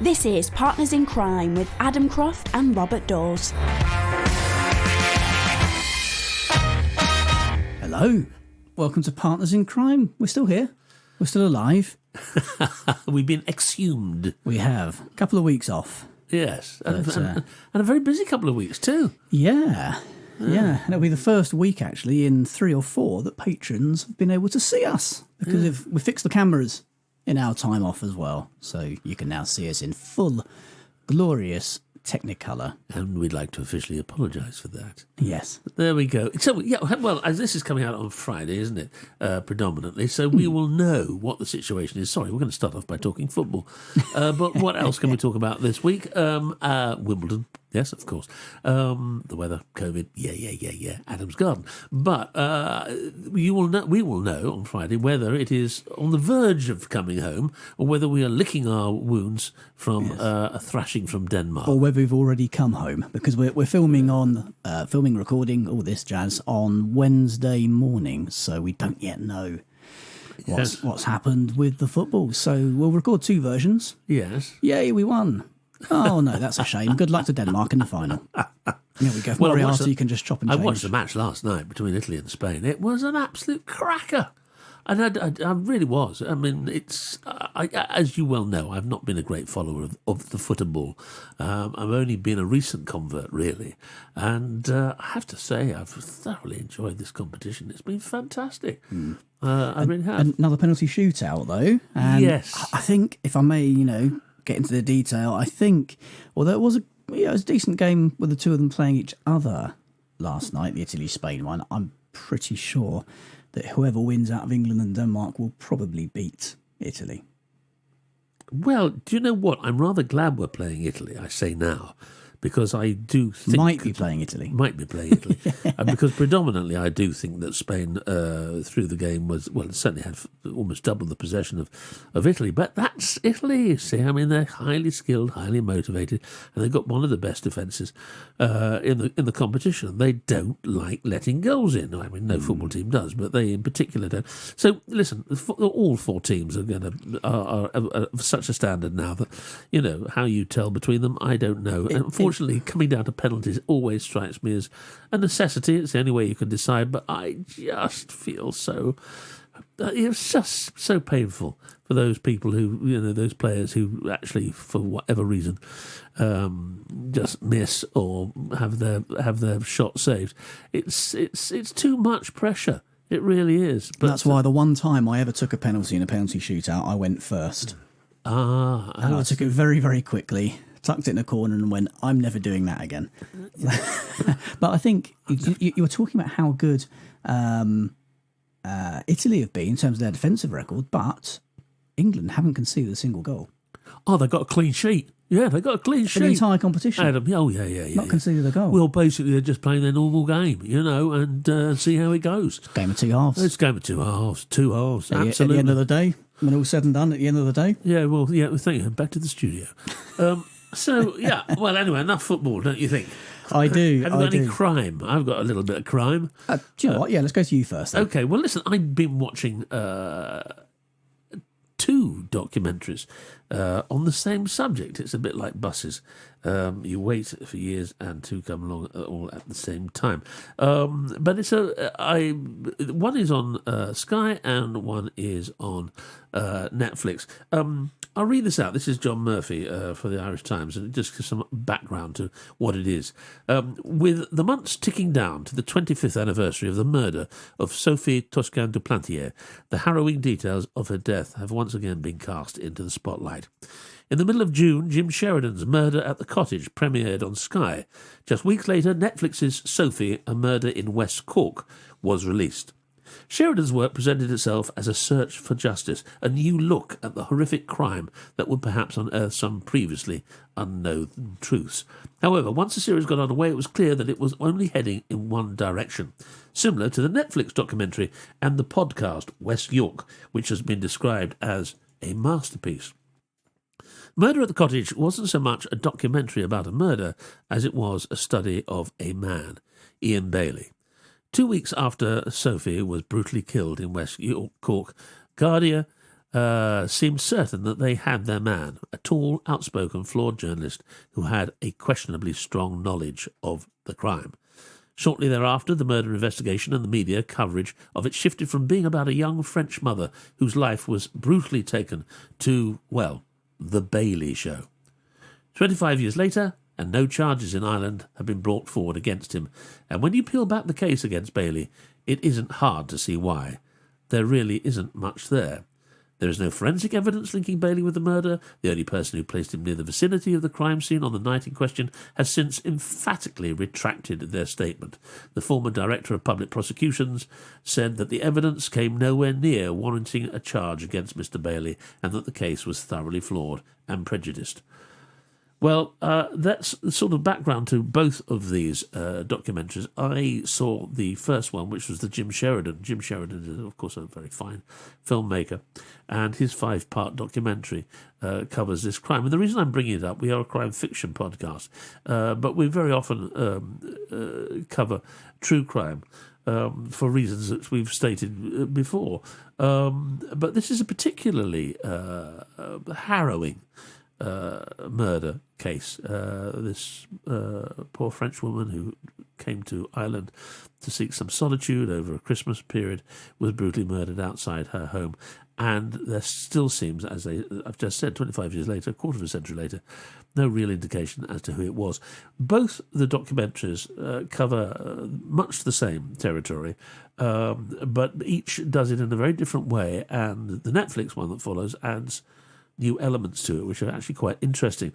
This is Partners in Crime with Adam Croft and Robert Daws. Hello. Welcome to Partners in Crime. We're still here. We're still alive. We've been exhumed. We have. A couple of weeks off. Yes. And a very busy couple of weeks too. Yeah. And it'll be the first week, actually, in 3 or 4 that patrons have been able to see us. Because we fixed the cameras in our time off as well. So you can now see us in full, glorious Technicolor. And we'd like to officially apologise for that. Yes. There we go. So, yeah, well, as this is coming out on Friday, isn't it, predominantly, so we will know what the situation is. Sorry, we're going to start off by talking football. But what else can we talk about this week? Wimbledon. Yes, of course. The weather, COVID, yeah. Adam's garden. But we will know on Friday whether it is on the verge of coming home or whether we are licking our wounds from a thrashing from Denmark. Or whether we've already come home, because we're filming recording, all this jazz, on Wednesday morning, so we don't yet know what's happened with the football. So we'll record 2 versions. Yes. Yay, we won. Oh, no, that's a shame. Good luck to Denmark in the final. There we go. If Moriarty can just chop and change. I watched the match last night between Italy and Spain. It was an absolute cracker. And I really was. I mean, as you well know, I've not been a great follower of the football. I've only been a recent convert, really. And I have to say, I've thoroughly enjoyed this competition. It's been fantastic. I really have. Another penalty shootout, though. And yes. I think, if I may, get into the detail, I think, although it was a decent game with the two of them playing each other last night, the Italy-Spain one, I'm pretty sure that whoever wins out of England and Denmark will probably beat Italy. Well, do you know what? I'm rather glad we're playing Italy, I say now, because I do think... Might be playing Italy. Because predominantly I do think that Spain, through the game, certainly had almost double the possession of Italy. But that's Italy, you see. I mean, they're highly skilled, highly motivated, and they've got one of the best defences in the competition. They don't like letting goals in. I mean, no football team does, but they in particular don't. So, listen, all 4 teams are of such a standard now that, how you tell between them, I don't know. Unfortunately, coming down to penalties always strikes me as a necessity. It's the only way you can decide, but I just feel so... It's just so painful for those people who, those players who actually, for whatever reason, just miss or have their shot saved. It's too much pressure. It really is. But that's why the one time I ever took a penalty in a penalty shootout, I went first. And I took it very, very quickly, tucked it in a corner and went, I'm never doing that again. But I think you were talking about how good Italy have been in terms of their defensive record, but England haven't conceded a single goal. Oh, they got a clean sheet. Yeah, they got a clean sheet. For the entire competition. Adam, yeah. Not conceded a goal. Well, basically, they're just playing their normal game, and see how it goes. It's a game of 2 halves. It's a game of 2 halves. 2 halves, absolutely. At the end of the day, when all's said and done, at the end of the day. Yeah, well, thank you. Back to the studio. Anyway, enough football, don't you think? I do. Have you got any crime? I've got a little bit of crime. Do you know what? Yeah, let's go to you first. Then. Okay, well, listen, I've been watching 2 documentaries on the same subject. It's a bit like buses. You wait for years and 2 come along all at the same time. But one is on Sky and one is on Netflix. I'll read this out. This is John Murphy for the Irish Times, and it just gives some background to what it is. With the months ticking down to the 25th anniversary of the murder of Sophie Toscan du Plantier, the harrowing details of her death have once again been cast into the spotlight. In the middle of June, Jim Sheridan's Murder at the Cottage premiered on Sky. Just weeks later, Netflix's Sophie, A Murder in West Cork, was released. Sheridan's work presented itself as a search for justice, a new look at the horrific crime that would perhaps unearth some previously unknown truths. However, once the series got underway, it was clear that it was only heading in one direction, similar to the Netflix documentary and the podcast West York, which has been described as a masterpiece. Murder at the Cottage wasn't so much a documentary about a murder as it was a study of a man, Ian Bailey. 2 weeks after Sophie was brutally killed in West Cork, Guardia seemed certain that they had their man, a tall, outspoken, flawed journalist who had a questionably strong knowledge of the crime. Shortly thereafter, the murder investigation and the media coverage of it shifted from being about a young French mother whose life was brutally taken to, well, the Bailey Show. 25 years later, and no charges in Ireland have been brought forward against him. And when you peel back the case against Bailey, it isn't hard to see why. There really isn't much there. There is no forensic evidence linking Bailey with the murder. The only person who placed him near the vicinity of the crime scene on the night in question has since emphatically retracted their statement. The former Director of Public Prosecutions said that the evidence came nowhere near warranting a charge against Mr. Bailey and that the case was thoroughly flawed and prejudiced. Well, that's the sort of background to both of these documentaries. I saw the first one, which was the Jim Sheridan. Jim Sheridan is, of course, a very fine filmmaker, and his 5-part documentary covers this crime. And the reason I'm bringing it up, we are a crime fiction podcast, but we very often cover true crime for reasons that we've stated before. But this is a particularly harrowing murder case. This poor French woman who came to Ireland to seek some solitude over a Christmas period was brutally murdered outside her home. And there still seems, as I've just said, 25 years later, a quarter of a century later, no real indication as to who it was. Both the documentaries cover much the same territory, but each does it in a very different way. And the Netflix one that follows adds new elements to it, which are actually quite interesting.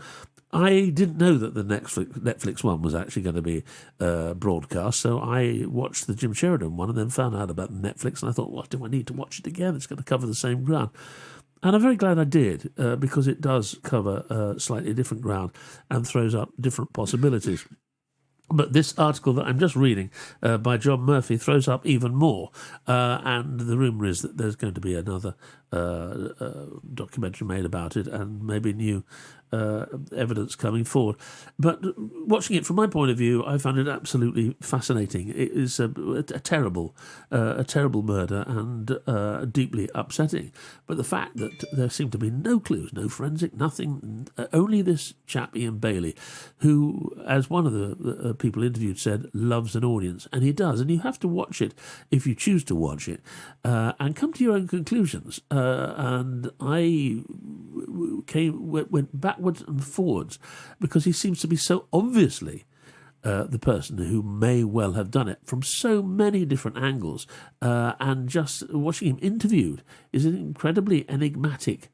I didn't know that the Netflix one was actually going to be broadcast, so I watched the Jim Sheridan one and then found out about Netflix, and I thought, what do I need to watch it again? It's going to cover the same ground. And I'm very glad I did, because it does cover slightly different ground and throws up different possibilities. But this article that I'm just reading by John Murphy throws up even more. And the rumour is that there's going to be another documentary made about it and maybe new evidence coming forward. But watching it from my point of view, I found it absolutely fascinating. It is a terrible murder and deeply upsetting. But the fact that there seemed to be no clues, no forensic, nothing, only this chap Ian Bailey, who, as one of the people interviewed said, loves an audience. And he does. And you have to watch it if you choose to watch it and come to your own conclusions. And I went backwards and forwards because he seems to be so obviously the person who may well have done it from so many different angles. And just watching him interviewed is an incredibly enigmatic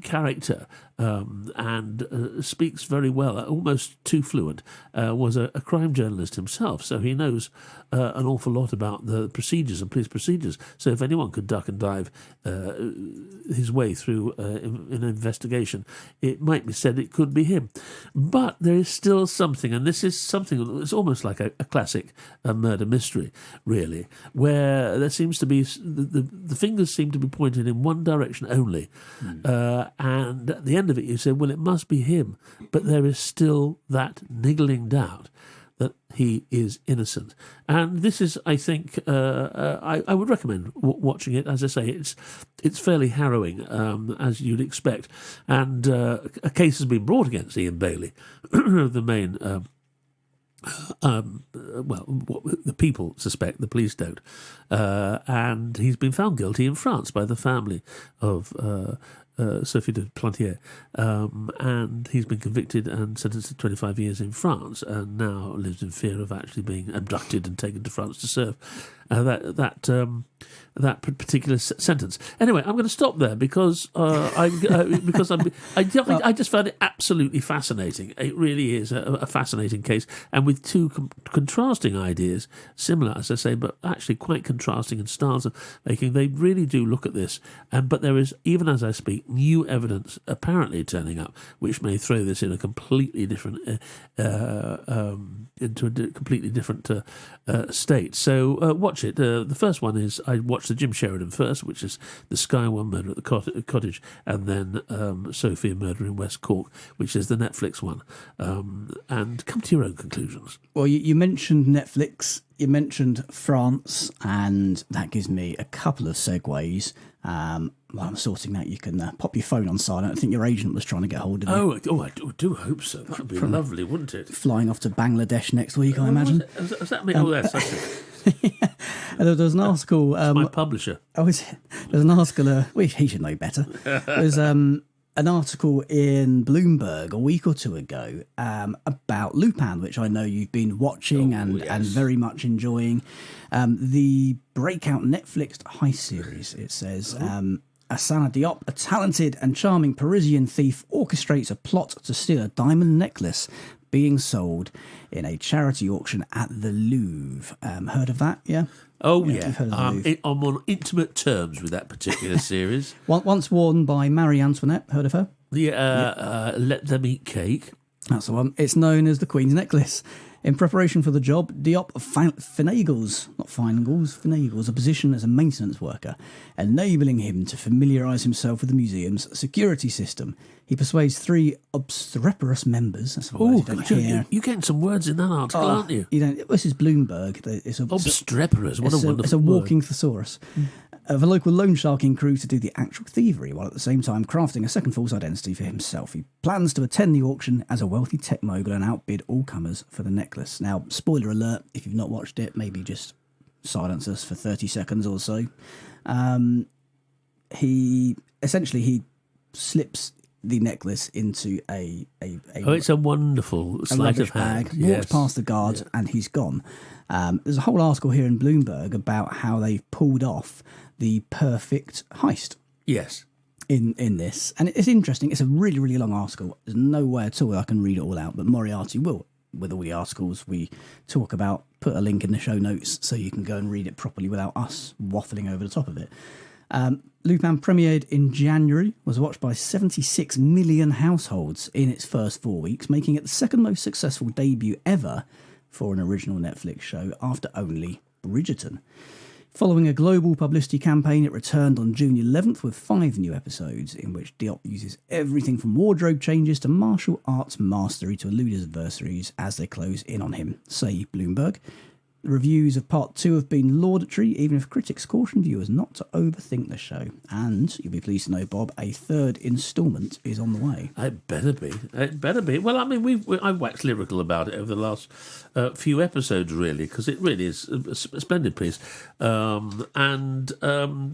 character and speaks very well, almost too fluent, was a crime journalist himself, so he knows an awful lot about the procedures and police procedures. So if anyone could duck and dive his way through an investigation, it might be said it could be him. But there is still something, and this is something that's almost like a classic murder mystery, really, where there seems to be the fingers seem to be pointed in one direction only, and at the end of it you say, well, it must be him, but there is still that niggling doubt that he is innocent. And this is, I think, I would recommend watching it. As I say, it's fairly harrowing, as you'd expect. And a case has been brought against Ian Bailey, the main what the people suspect, the police don't, and he's been found guilty in France by the family of Sophie de Plantier, and he's been convicted and sentenced to 25 years in France, and now lives in fear of actually being abducted and taken to France to serve that particular sentence. Anyway, I'm going to stop there because I just found it absolutely fascinating. It really is a fascinating case, and with two contrasting ideas, similar, as I say, but actually quite contrasting in styles of making. They really do look at this, but there is, even as I speak, new evidence apparently turning up, which may throw this in a completely different completely different state. So watch watch it. The first one is I watched the Jim Sheridan first, which is the Sky One Murder at the Cottage, and then Sophia Murder in West Cork, which is the Netflix one. And come to your own conclusions. Well, you mentioned Netflix, you mentioned France, and that gives me a couple of segues. While I'm sorting that, you can pop your phone on silent. I think your agent was trying to get hold of you. Oh, I do hope so. That would be lovely, wouldn't it? Flying off to Bangladesh next week, I imagine. Does that mean? That's yeah. There was an article. my publisher. There's an article. Well, he should know better. There's an article in Bloomberg a week or two ago about Lupin, which I know you've been watching and very much enjoying. The breakout Netflix heist series. It says Asana Diop, a talented and charming Parisian thief, orchestrates a plot to steal a diamond necklace being sold in a charity auction at the Louvre. Heard of that? Yeah. Oh yeah, you've heard of the Louvre. I'm on intimate terms with that particular series. Once worn by Marie Antoinette. Heard of her? Let them eat cake. That's the one. It's known as the Queen's Necklace. In preparation for the job, Diop finagles a position as a maintenance worker, enabling him to familiarise himself with the museum's security system. He persuades 3 obstreperous members. That's what you don't hear. You're getting some words in that article, aren't you? This is Bloomberg. It's Obstreperous. What a wonderful It's a walking thesaurus. Of a local loan sharking crew to do the actual thievery, while at the same time crafting a second false identity for himself. He plans to attend the auction as a wealthy tech mogul and outbid all comers for the necklace. Now, spoiler alert, if you've not watched it, maybe just silence us for 30 seconds or so. He slips the necklace into it's a wonderful sleight of hand. Bag, walks past the guards, and he's gone. There's a whole article here in Bloomberg about how they've pulled off the perfect heist. Yes. In this. And it's interesting. It's a really, really long article. There's no way at all I can read it all out, but Moriarty will, with all the articles we talk about, put a link in the show notes so you can go and read it properly without us waffling over the top of it. Lupin premiered in January, was watched by 76 million households in its first 4 weeks, making it the second most successful debut ever for an original Netflix show after only Bridgerton. Following a global publicity campaign, it returned on June 11th with 5 new episodes in which Diop uses everything from wardrobe changes to martial arts mastery to elude his adversaries as they close in on him, say Bloomberg. The reviews of part 2 have been laudatory, even if critics caution viewers not to overthink the show. And you'll be pleased to know, Bob, a 3rd instalment is on the way. It better be. It better be. Well, I mean, I've waxed lyrical about it over the last few episodes, really, because it really is a splendid piece and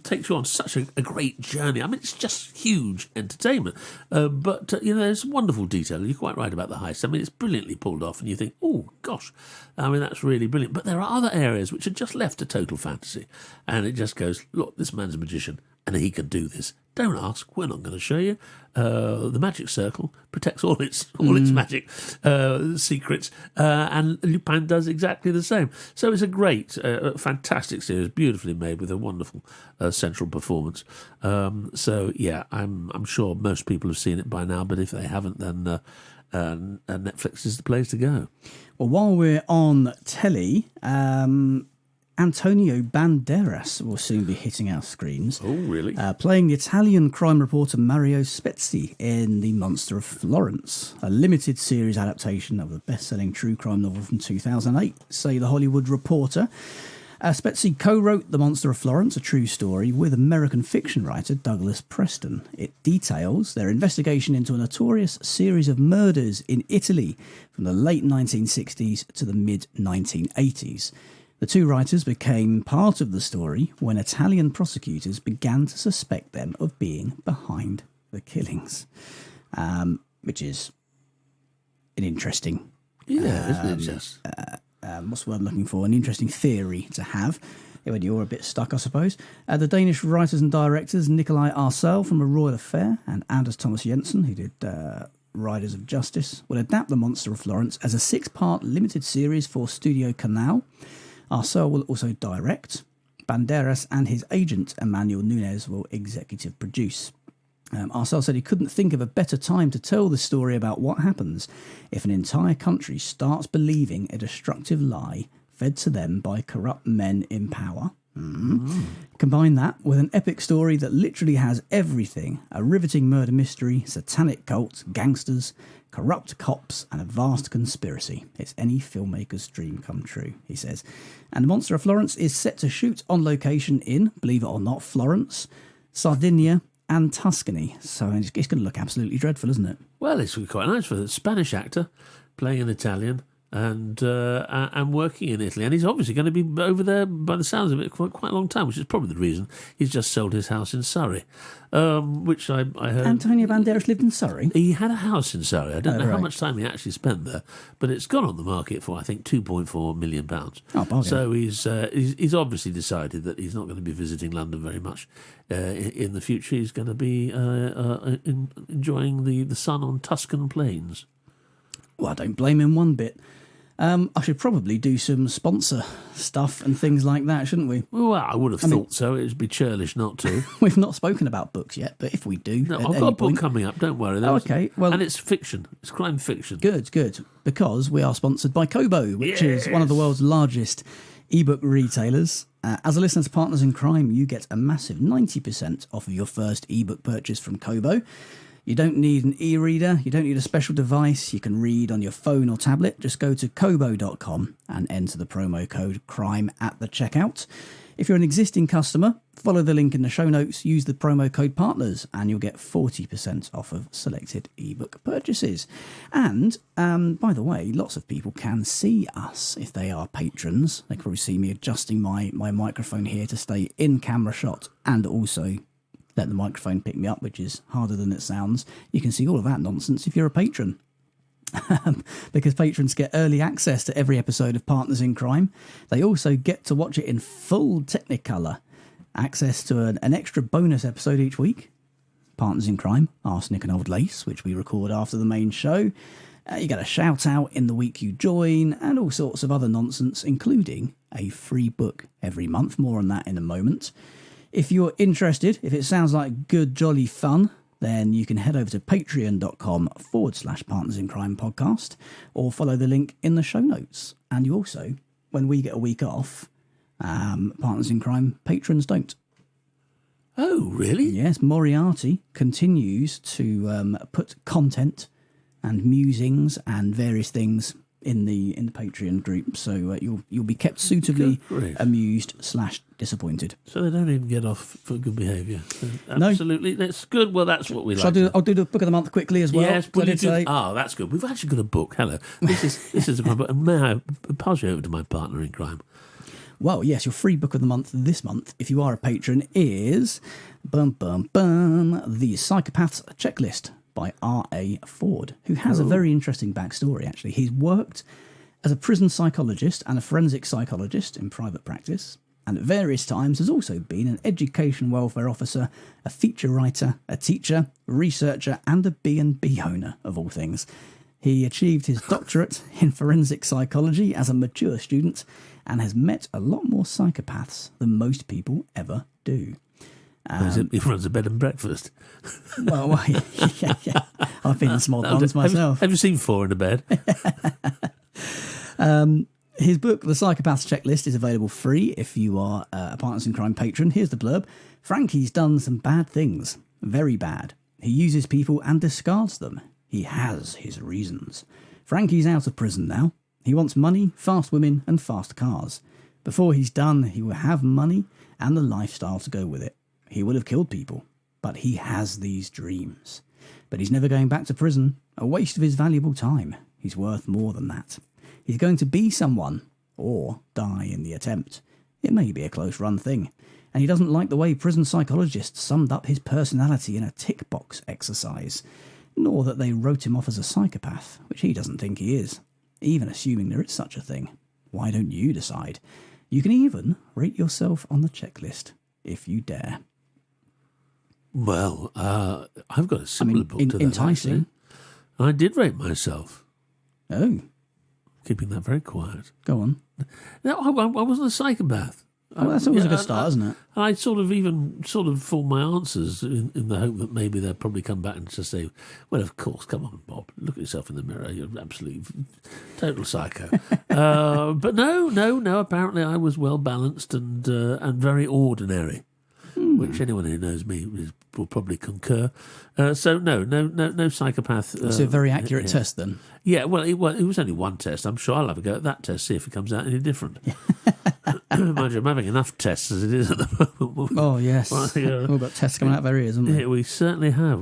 takes you on such a great journey. I mean, it's just huge entertainment. But there's wonderful detail. You're quite right about the heist. I mean, it's brilliantly pulled off, and you think, oh, gosh, I mean, that's really brilliant. But there are other areas which are just left to total fantasy. And it just goes, look, this man's a magician and he can do this. Don't ask, we're not going to show you. The magic circle protects all its magic secrets, and Lupin does exactly the same. So it's a great, fantastic series, beautifully made with a wonderful central performance. So yeah, I'm sure most people have seen it by now, but if they haven't, then Netflix is the place to go. Well, while we're on telly, Antonio Banderas will soon be hitting our screens. Oh, really? Playing the Italian crime reporter Mario Spezzi in The Monster of Florence, a limited series adaptation of the best-selling true crime novel from 2008, say The Hollywood Reporter. Spezzi co-wrote The Monster of Florence, a true story, with American fiction writer Douglas Preston. It details their investigation into a notorious series of murders in Italy from the late 1960s to the mid-1980s. The two writers became part of the story when Italian prosecutors began to suspect them of being behind the killings, which is an interesting... Yeah, isn't it just... what's the word I'm looking for? An interesting theory to have when you're a bit stuck, I suppose. The Danish writers and directors Nikolai Arcel from A Royal Affair and Anders Thomas Jensen, who did Riders of Justice, will adapt The Monster of Florence as a 6-part limited series for Studio Canal. Arcel will also direct. Banderas and his agent Emmanuel Nunes will executive produce. Arcel said he couldn't think of a better time to tell the story about what happens if an entire country starts believing a destructive lie fed to them by corrupt men in power. Combine that with an epic story that literally has everything: a riveting murder mystery, satanic cults, gangsters, corrupt cops, and a vast conspiracy. It's any filmmaker's dream come true, he says. And Monster of Florence is set to shoot on location in, believe it or not, Florence, Sardinia, and Tuscany. So it's going to look absolutely dreadful, isn't it? Well, it's quite nice for the Spanish actor playing an Italian and working in Italy. And he's obviously going to be over there, by the sounds of it, quite a long time, which is probably the reason he's just sold his house in Surrey, which I heard... Antonio Banderas lived in Surrey? He had a house in Surrey. I don't know how much time he actually spent there, but it's gone on the market for, I think, £2.4 million. Oh, bargain. So he's obviously decided that he's not going to be visiting London very much in the future. He's going to be enjoying the sun on Tuscan plains. Well, I don't blame him one bit. I should probably do some sponsor stuff and things like that, shouldn't we? Well, I would have thought so. It would be churlish not to. We've not spoken about books yet, but if we do... No, I've got a book coming up, don't worry. Okay, well... And it's fiction. It's crime fiction. Good. Because we are sponsored by Kobo, which is one of the world's largest ebook retailers. As a listener to Partners in Crime, you get a massive 90% off of your first ebook purchase from Kobo. You don't need an e-reader, you don't need a special device, you can read on your phone or tablet. Just go to kobo.com and enter the promo code CRIME at the checkout. If you're an existing customer, follow the link in the show notes, use the promo code PARTNERS, and you'll get 40% off of selected ebook purchases. And, by the way, lots of people can see us if they are patrons. They can probably see me adjusting my microphone here to stay in camera shot and also let the microphone pick me up, which is harder than it sounds. You can see all of that nonsense if you're a patron. Because patrons get early access to every episode of Partners in Crime. They also get to watch it in full Technicolor. Access to an extra bonus episode each week. Partners in Crime, Arsenic and Old Lace, which we record after the main show. You get a shout out in the week you join, and all sorts of other nonsense, including a free book every month. More on that in a moment. If you're interested, if it sounds like good, jolly fun, then you can head over to patreon.com/Partners in Crime podcast, or follow the link in the show notes. And you also, when we get a week off, Partners in Crime patrons don't. Oh, really? Yes, Moriarty continues to put content and musings and various things in the Patreon group, so you'll be kept suitably amused/disappointed. So they don't even get off for good behaviour. Absolutely, no. That's good. Well, that's what we like. I'll do the book of the month quickly as well. Yes, that's good. We've actually got a book. Hello, this is my book. May I pass you over to my partner in crime? Well, yes, your free book of the month this month, if you are a patron, is The Psychopath's Checklist by R.A. Ford, who has a very interesting backstory, actually. He's worked as a prison psychologist and a forensic psychologist in private practice, and at various times has also been an education welfare officer, a feature writer, a teacher, researcher, and a B&B owner, of all things. He achieved his doctorate in forensic psychology as a mature student and has met a lot more psychopaths than most people ever do. He runs a bed and breakfast. Well, yeah. I've been in small ponds myself. Have you seen Four in a Bed? His book, The Psychopath's Checklist, is available free if you are a Partners in Crime patron. Here's the blurb. Frankie's done some bad things. Very bad. He uses people and discards them. He has his reasons. Frankie's out of prison now. He wants money, fast women, and fast cars. Before he's done, he will have money and the lifestyle to go with it. He will have killed people, but he has these dreams. But he's never going back to prison. A waste of his valuable time. He's worth more than that. He's going to be someone, or die in the attempt. It may be a close-run thing. And he doesn't like the way prison psychologists summed up his personality in a tick-box exercise, nor that they wrote him off as a psychopath, which he doesn't think he is, even assuming there is such a thing. Why don't you decide? You can even rate yourself on the checklist, if you dare. Well, I've got a similar book to that. Enticing. I did rate myself. Oh. Keeping that very quiet. Go on. No, I wasn't a psychopath. Well, that's always a good start, isn't it? I sort of form my answers in the hope that maybe they'll probably come back and just say, well, of course, come on, Bob, look at yourself in the mirror. You're absolutely total psycho. But no, apparently I was well balanced and very ordinary. Which anyone who knows me will probably concur. So no psychopath. It's a very accurate test then. Yeah, well, it was only one test. I'm sure I'll have a go at that test, see if it comes out any different. Mind you, I'm having enough tests as it is at the moment. Oh yes, we've got tests coming out of our ears, haven't we? Yeah, we certainly have.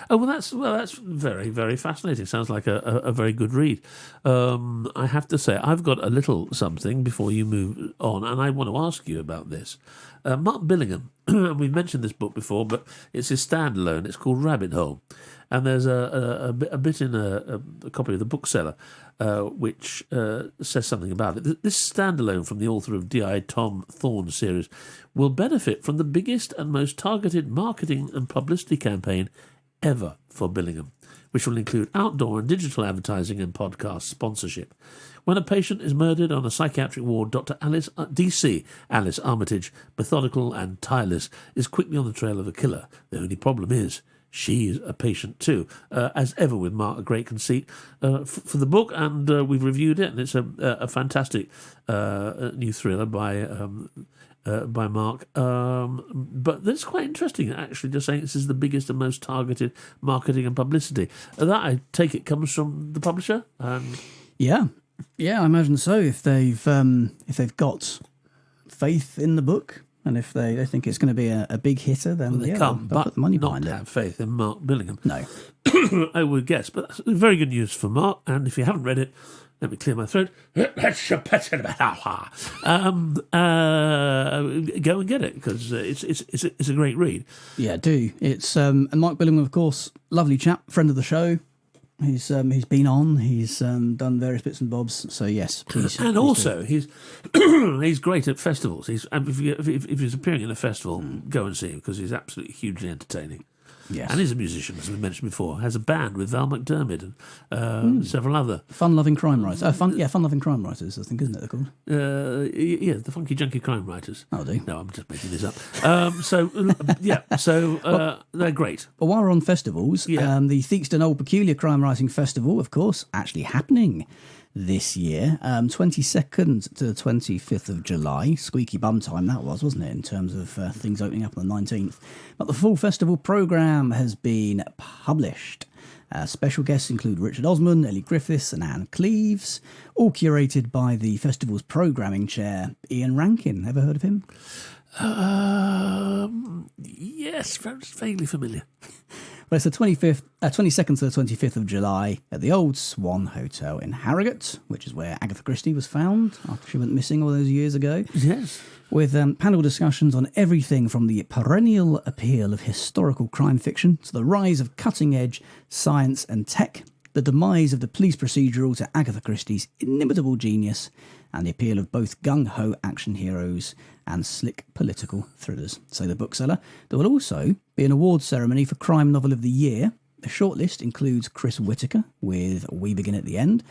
Oh that's very, very fascinating. Sounds like a very good read. I have to say, I've got a little something before you move on, and I want to ask you about this. Mark Billingham, we've mentioned this book before, but it's his standalone. It's called Rabbit Hole, and there's a bit in a copy of the bookseller which says something about it. This standalone from the author of D.I. Tom Thorne series will benefit from the biggest and most targeted marketing and publicity campaign ever for Billingham, which will include outdoor and digital advertising and podcast sponsorship. When a patient is murdered on a psychiatric ward, Dr. Alice Armitage, methodical and tireless, is quickly on the trail of a killer. The only problem is she's a patient too. As ever with Mark, a great conceit for the book, and we've reviewed it, and it's a fantastic new thriller by Mark. But that's quite interesting, actually, just saying this is the biggest and most targeted marketing and publicity. That, I take it, comes from the publisher? Yeah, I imagine so. If they've got faith in the book, and if they think it's going to be a big hitter, then they can't they'll put the money not behind it. have faith in Mark Billingham. No. I would guess, but that's very good news for Mark. And if you haven't read it, let me clear my throat. Go and get it, because it's a great read. Yeah, do. It's and Mark Billingham, of course, lovely chap, friend of the show. He's been on. He's done various bits and bobs. So yes, please. And also, he's he's great at festivals. If he's appearing in a festival, go and see him, because he's absolutely hugely entertaining. Yes. And he's a musician, as we mentioned before. Has a band with Val McDermid and several other fun-loving crime writers. Fun-loving crime writers, I think, isn't it they're called? Yeah, the Funky Junky Crime Writers. Oh, do? No, I'm just making this up. They're great. But while we're on festivals, the Theakston Old Peculiar Crime Writing Festival, of course, actually happening this year, 22nd to the 25th of July. Squeaky bum time that was, wasn't it, in terms of things opening up on the 19th. But the full festival programme has been published. Special guests include Richard Osman, Ellie Griffiths and Anne Cleves, all curated by the festival's programming chair, Ian Rankin. Ever heard of him? Yes, vaguely familiar. Well, it's the 22nd to the 25th of July at the Old Swan Hotel in Harrogate, which is where Agatha Christie was found after she went missing all those years ago. Yes. With panel discussions on everything from the perennial appeal of historical crime fiction to the rise of cutting-edge science and tech, the demise of the police procedural to Agatha Christie's inimitable genius, and the appeal of both gung-ho action heroes and slick political thrillers, say the bookseller. There will also be an awards ceremony for Crime Novel of the Year. The shortlist includes Chris Whittaker with We Begin at the End,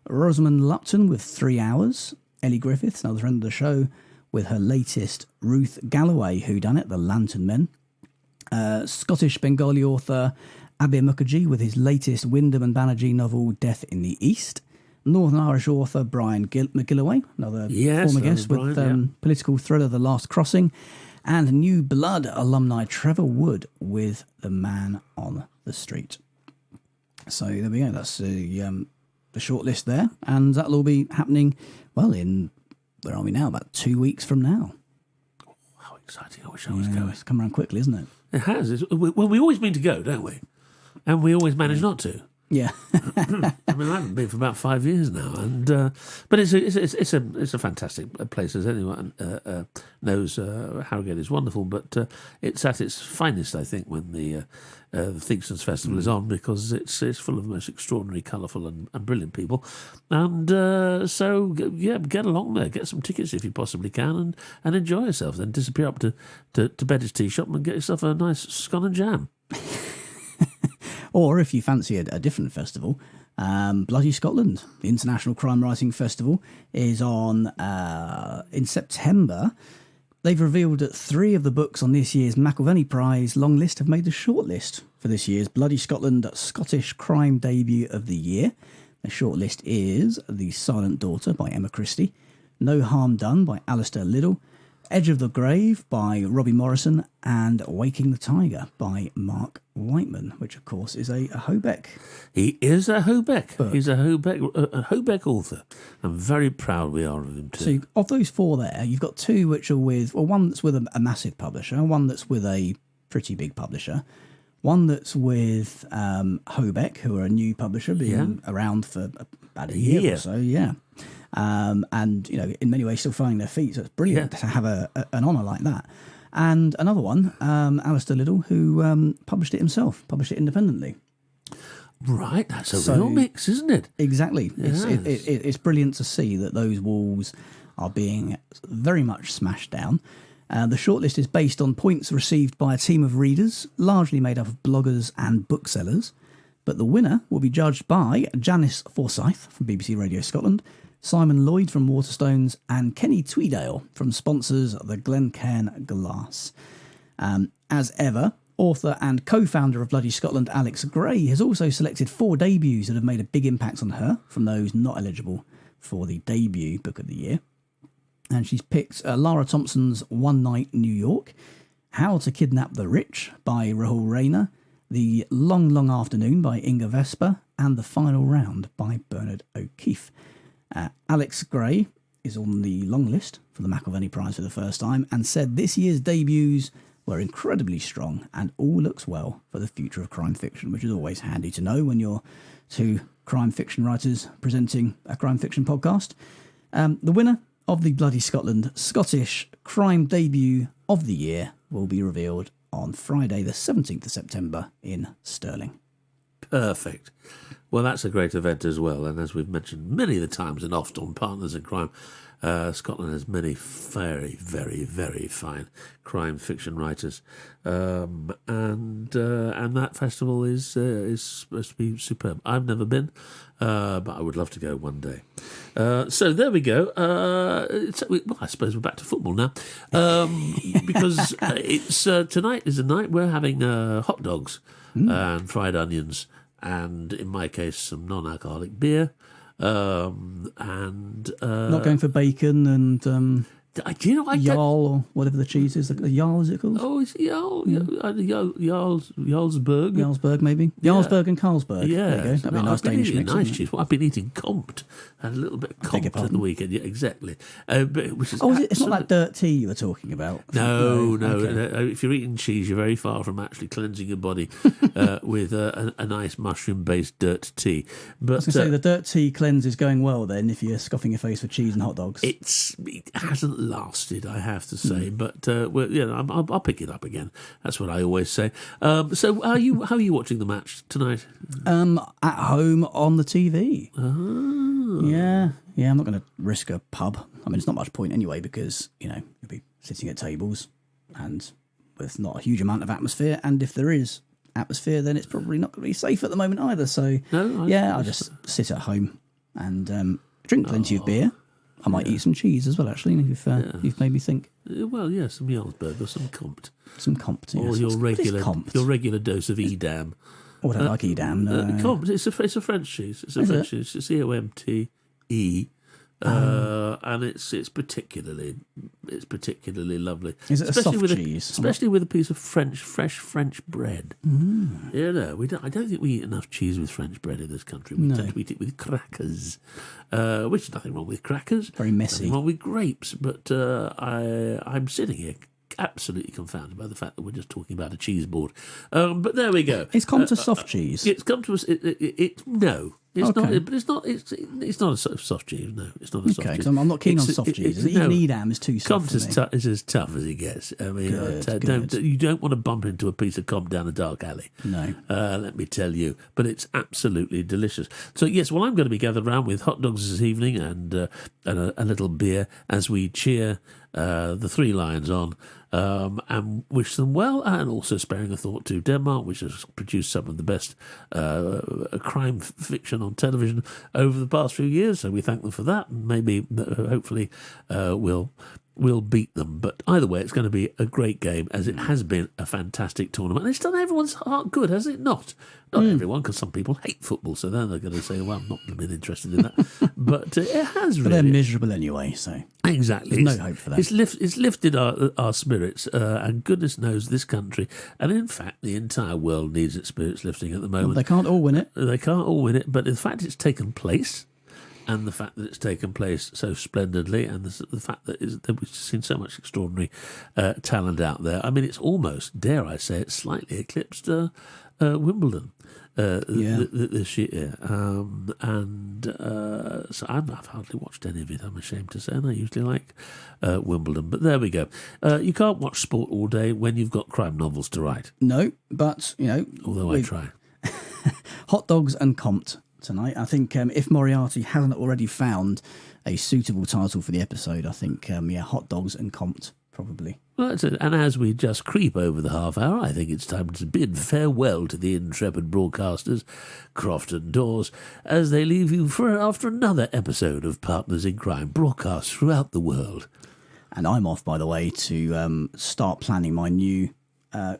Rosamund Lupton with 3 Hours, Ellie Griffiths, another friend of the show, with her latest Ruth Galloway whodunit, The Lantern Men, Scottish Bengali author Abir Mukherjee with his latest Wyndham and Banerjee novel Death in the East, Northern Irish author Brian McGilloway, another former guest, with political thriller The Last Crossing, and New Blood alumni Trevor Wood with The Man on the Street. So there we go, that's the short list there, and that'll all be happening, well, in, where are we now, about 2 weeks from now. Oh, how exciting, I wish I was going. It's come around quickly, isn't it? It has. Well, we always mean to go, don't we? And we always manage not to. Yeah. I mean, I haven't been for about 5 years now, and but it's a fantastic place, as anyone knows. Harrogate is wonderful, but it's at its finest, I think, when the Theakston's Festival is on, because it's full of the most extraordinary, colourful, and brilliant people. And so get along there, get some tickets if you possibly can, and enjoy yourself. Then disappear up to Betty's Tea Shop and get yourself a nice scone and jam. Or if you fancy a different festival, Bloody Scotland, the International Crime Writing Festival, is on in September. they've revealed that 3 of the books on this year's McIlvenney Prize long list have made the shortlist for this year's Bloody Scotland Scottish Crime Debut of the Year. The shortlist is The Silent Daughter by Emma Christie, No Harm Done by Alistair Liddell, Edge of the Grave by Robbie Morrison, and Waking the Tiger by Mark Whiteman, which of course is a Hobeck. He is a Hobeck. book. He's a Hobeck author. I'm very proud we are of him too. So of those 4 there, you've got 2 which are with, well, one that's with a massive publisher, one that's with a pretty big publisher, one that's with Hobeck, who are a new publisher, been around for about a year or so, and, you know, in many ways still finding their feet, so it's brilliant to have an honour like that. And another one, Alistair Liddell, who published it himself, published it independently. Right, that's a real mix, isn't it? Exactly. Yes. It's brilliant to see that those walls are being very much smashed down. The shortlist is based on points received by a team of readers, largely made up of bloggers and booksellers. But the winner will be judged by Janice Forsyth from BBC Radio Scotland, Simon Lloyd from Waterstones, and Kenny Tweedale from sponsors the Glencairn Glass. As ever, author and co-founder of Bloody Scotland, Alex Gray, has also selected 4 debuts that have made a big impact on her from those not eligible for the debut book of the year. And she's picked Lara Thompson's One Night New York, How to Kidnap the Rich by Rahul Rayner, The Long, Long Afternoon by Inga Vesper, and The Final Round by Bernard O'Keefe. Alex Gray is on the long list for the McIlvenney Prize for the first time and said this year's debuts were incredibly strong and all looks well for the future of crime fiction, which is always handy to know when you're 2 crime fiction writers presenting a crime fiction podcast. The winner of the Bloody Scotland Scottish Crime Debut of the Year will be revealed on Friday the 17th of September in Stirling. Perfect. Well, that's a great event as well. And as we've mentioned many of the times and oft on Partners in Crime, Scotland has many very, very, very fine crime fiction writers. And that festival is supposed to be superb. I've never been, but I would love to go one day. So there we go. Well, I suppose we're back to football now, because it's tonight is the night we're having hot dogs and fried onions, and in my case, some non-alcoholic beer. And Not going for bacon and do you know, Jarl or whatever the cheese is. Jarl, is it called? Oh, it's Jarl. Jarlsberg. Jarlsberg, maybe. Jarlsberg and Carlsberg. Yeah. There you go. That'd be a nice Danish mix. Nice cheese. Well, I've been eating Compt. Had a little bit of Compt at the weekend. Yeah, exactly. Which is it's not that dirt tea you were talking about? No. Okay. If you're eating cheese, you're very far from actually cleansing your body with a nice mushroom-based dirt tea. But I was going to say, the dirt tea cleanse is going well then if you're scoffing your face for cheese and hot dogs. It hasn't lasted, I have to say, but I'll pick it up again. That's what I always say. So, how are you watching the match tonight? At home on the TV. Oh. Yeah. I'm not going to risk a pub. I mean, it's not much point anyway because you'll be sitting at tables and with not a huge amount of atmosphere. And if there is atmosphere, then it's probably not going to be safe at the moment either. So, I'll just sit at home and drink plenty of beer. I might eat some cheese as well, actually, if you've made me think. Well, yeah, some Jarlsberg or some Compt. Some Compt, yes. Or Compt? your regular dose of Edam. Oh, I don't like Edam. No. Compt, it's a French cheese. It's a French cheese. It's COMTE. And it's particularly lovely. Is it especially a soft cheese? Especially with a piece of fresh French bread. Mm. I don't think we eat enough cheese with French bread in this country. We tend to eat it with crackers, which is nothing wrong with crackers. Very messy. Nothing wrong with grapes, but I'm sitting here absolutely confounded by the fact that we're just talking about a cheese board. But there we go. It's come to soft cheese. It's come to us. No. It's Okay. not, but it's not. It's not a sort of soft cheese. No, it's not a soft cheese. Okay, I'm not keen on soft cheese. Even Edam is too soft. Compt is as tough as it gets. I mean, Good. you don't want to bump into a piece of Compt down a dark alley. No. Let me tell you. But it's absolutely delicious. So yes, well, I'm going to be gathered around with hot dogs this evening and a little beer as we cheer the Three Lions on. And wish them well, and also sparing a thought to Denmark, which has produced some of the best crime fiction on television over the past few years. So we thank them for that, and maybe, hopefully, we'll we'll beat them. But either way, it's going to be a great game, as it has been a fantastic tournament. And it's done everyone's heart good, has it not? Not everyone, because some people hate football, so then they're going to say, well, I'm not been interested in that. But it has really. But they're miserable anyway, so. Exactly. There's no hope for that. It's lifted our spirits, and goodness knows this country, and in fact the entire world needs its spirits lifting at the moment. They can't all win it. They can't all win it, but the fact it's taken place, and the fact that it's taken place so splendidly, and the fact that we've seen so much extraordinary talent out there. I mean, it's almost, dare I say it, slightly eclipsed Wimbledon this year. So I've hardly watched any of it, I'm ashamed to say, and I usually like Wimbledon. But there we go. You can't watch sport all day when you've got crime novels to write. No, but, Although I try. Hotdogs and Comte tonight. I think if Moriarty hasn't already found a suitable title for the episode, I think, Hotdogs and Comte, probably. Well, that's it. And as we just creep over the half hour, I think it's time to bid farewell to the intrepid broadcasters, Croft and Daws, as they leave you after another episode of Partners in Crime, broadcast throughout the world. And I'm off, by the way, to start planning my new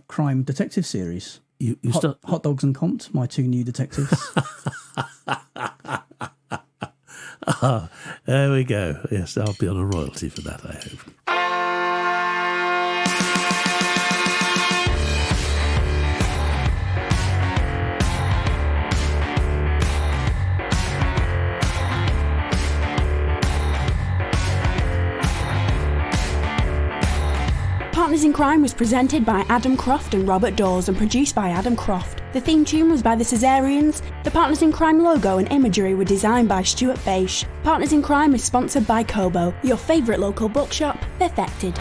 crime detective series. You start Hot Dogs and Comte, my two new detectives. There we go. Yes, I'll be on a royalty for that, I hope. Partners in Crime was presented by Adam Croft and Robert Daws and produced by Adam Croft. The theme tune was by the Caesareans. The Partners in Crime logo and imagery were designed by Stuart Beisch. Partners in Crime is sponsored by Kobo, your favourite local bookshop, perfected.